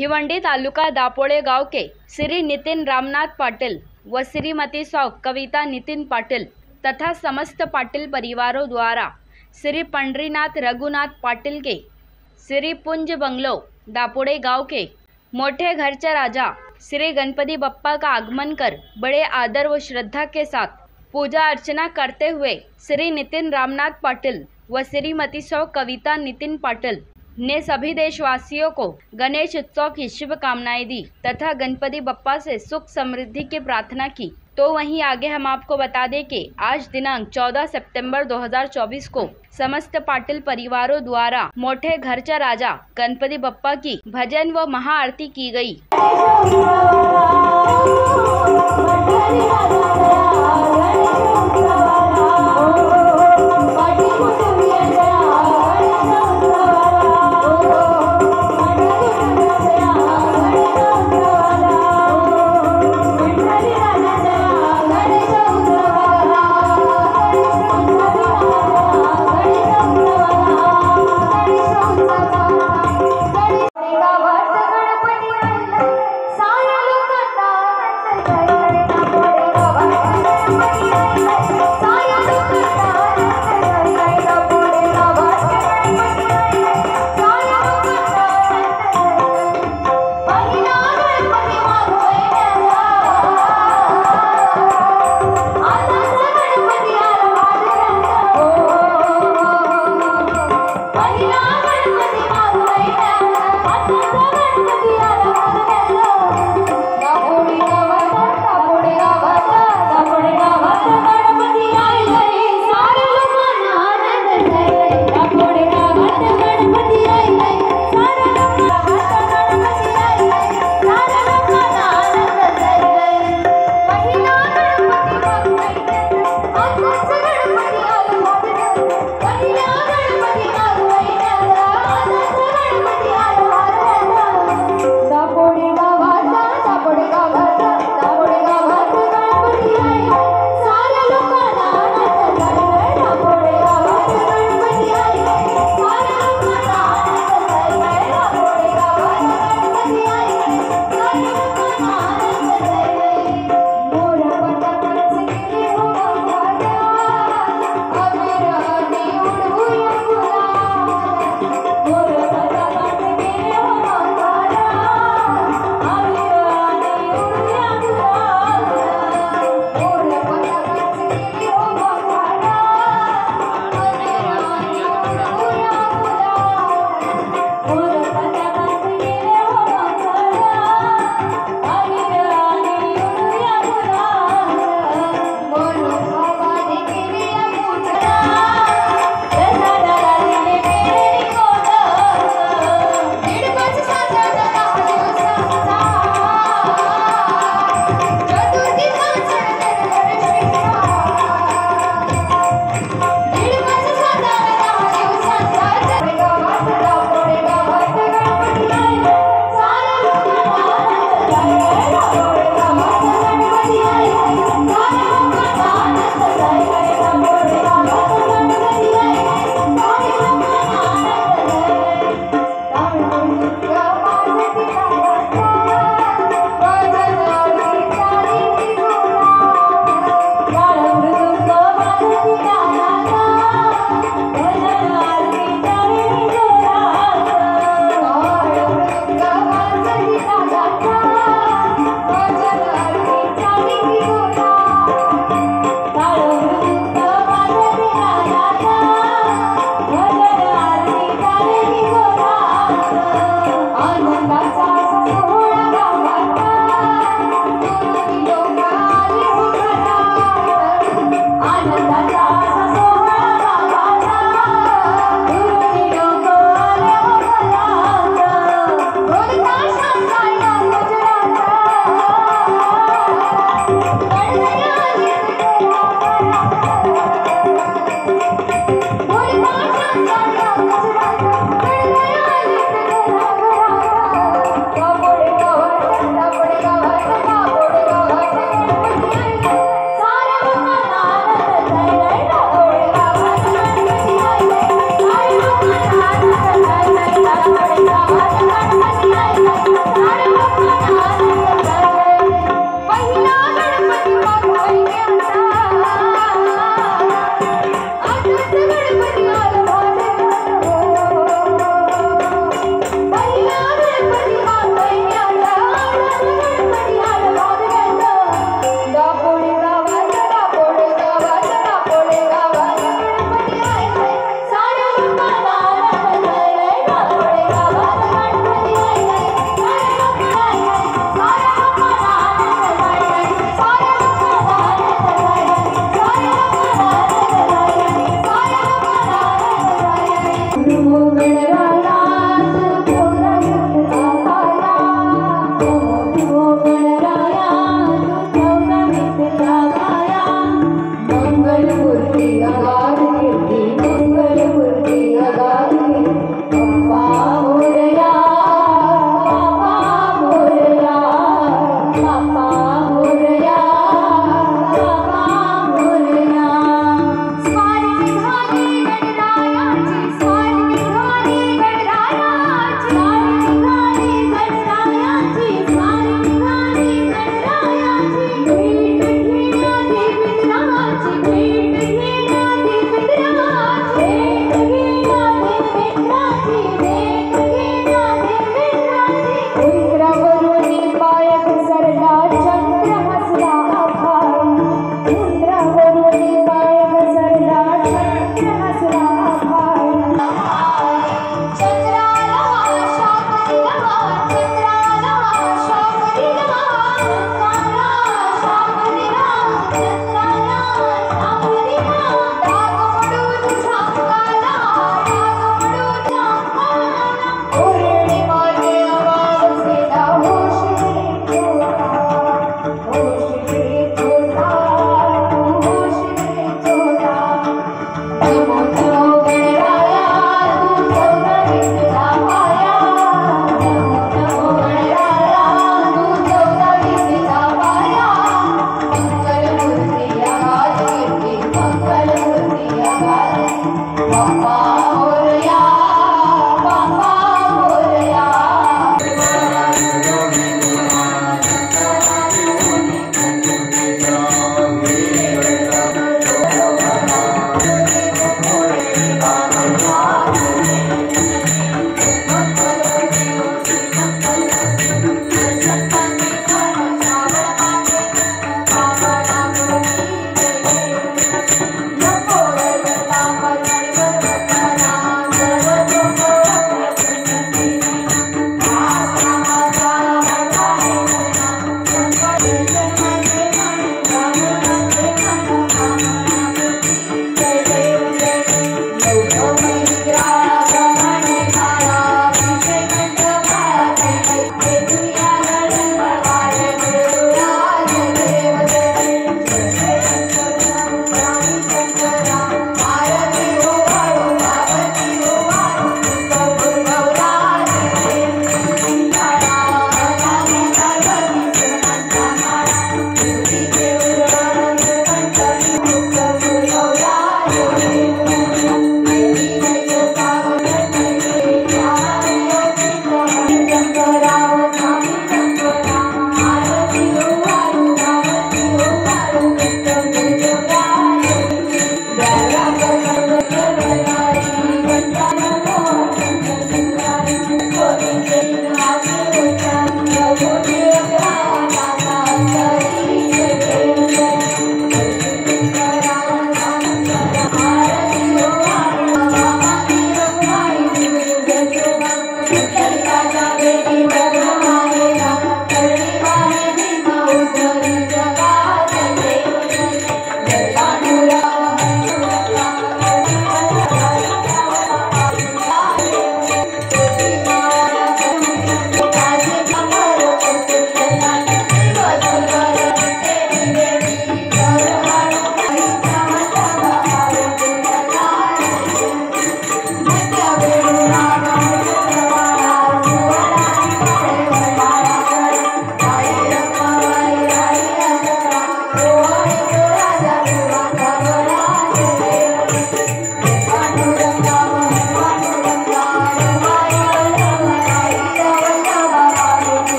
भिवंडी तालुका दापोड़े गांव के श्री नितिन रामनाथ पाटिल व श्रीमती सौ कविता नितिन पाटिल तथा समस्त पाटिल परिवारों द्वारा श्री पंडरीनाथ रघुनाथ पाटिल के श्री पुंज बंगलो दापोड़े गांव के मोठे घरचे राजा श्री गणपति बप्पा का आगमन कर बड़े आदर व श्रद्धा के साथ पूजा अर्चना करते हुए श्री नितिन रामनाथ पाटिल व श्रीमती सौ कविता नितिन पाटिल ने सभी देशवासियों को गणेश उत्सव की शुभकामनाएं दी तथा गणपति बप्पा से सुख समृद्धि की प्रार्थना की। तो वहीं आगे हम आपको बता दें कि आज दिनांक 14 सितंबर 2024 को समस्त पाटिल परिवारों द्वारा मोठे घरचा राजा गणपति बप्पा की भजन व महाआरती की गई।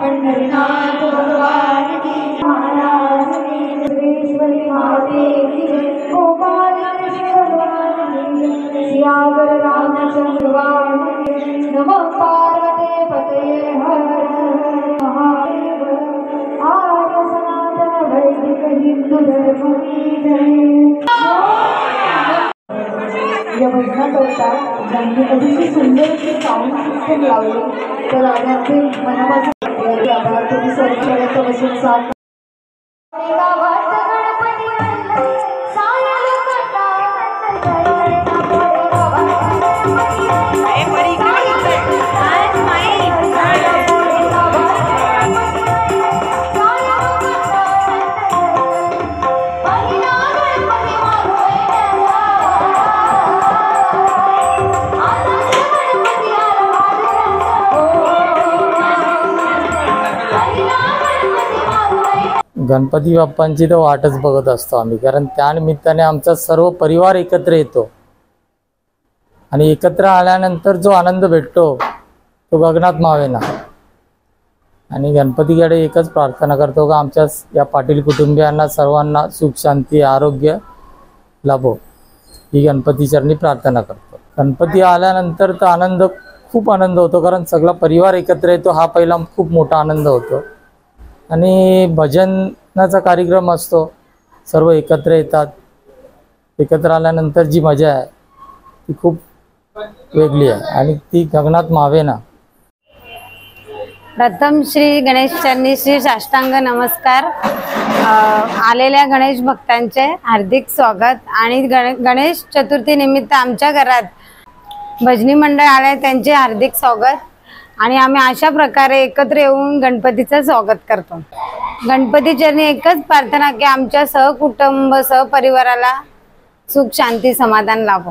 पंढरीनाथ भगवान की महाराज की श्रीश्वरी महादेव की गोपाल कृष्ण भगवान की सियावर रामचंद्र भगवान की नमः पार्वती पतये हर महादेव आर्य सनातन वैदिक हिंदू धर्म की जय। या भजनाकरता ज्यांनी अतिशय सुंदर साऊंड सिस्टम लावले तर आम्ही मनापासून आभार। तुम्ही सर्वांपर्यंत बसून साथ गणपती बाप्पांची तर वाटच बघत असतो आम्ही, कारण त्यानिमित्ताने आमचा सर्व परिवार एकत्र येतो आणि एकत्र आल्यानंतर जो आनंद भेटतो तो गगनात मावेना। आणि गणपतीकडे एकच प्रार्थना करतो का आमच्या या पाटील कुटुंबियांना सर्वांना सुख शांती आरोग्य लाभो, ही गणपती चरणी प्रार्थना करतो। गणपती आल्यानंतर तर आनंद खूप आनंद होतो, कारण सगळा परिवार एकत्र येतो, हा पहिला खूप मोठा आनंद होतो। आणि भजनाचा कार्यक्रम असतो, सर्व एकत्र येतात, एकत्र आल्यानंतर जी मजा आहे ती खूप वेगळी आहे आणि ती गगनात मावेना। प्रथम श्री गणेश चरणी श्री साष्टांग नमस्कार। आलेल्या गणेश भक्तांचे हार्दिक स्वागत। आणि गणेश चतुर्थी निमित्त आमच्या घरात भजनी मंडळ आले, त्यांचे हार्दिक स्वागत। आणि आम्ही अशा प्रकारे एकत्र येऊन गणपतीचं स्वागत करतो। गणपती चरणी एकच प्रार्थना की आमच्या सहकुटुंब सहपरिवाराला सुख शांती समाधान लाभो।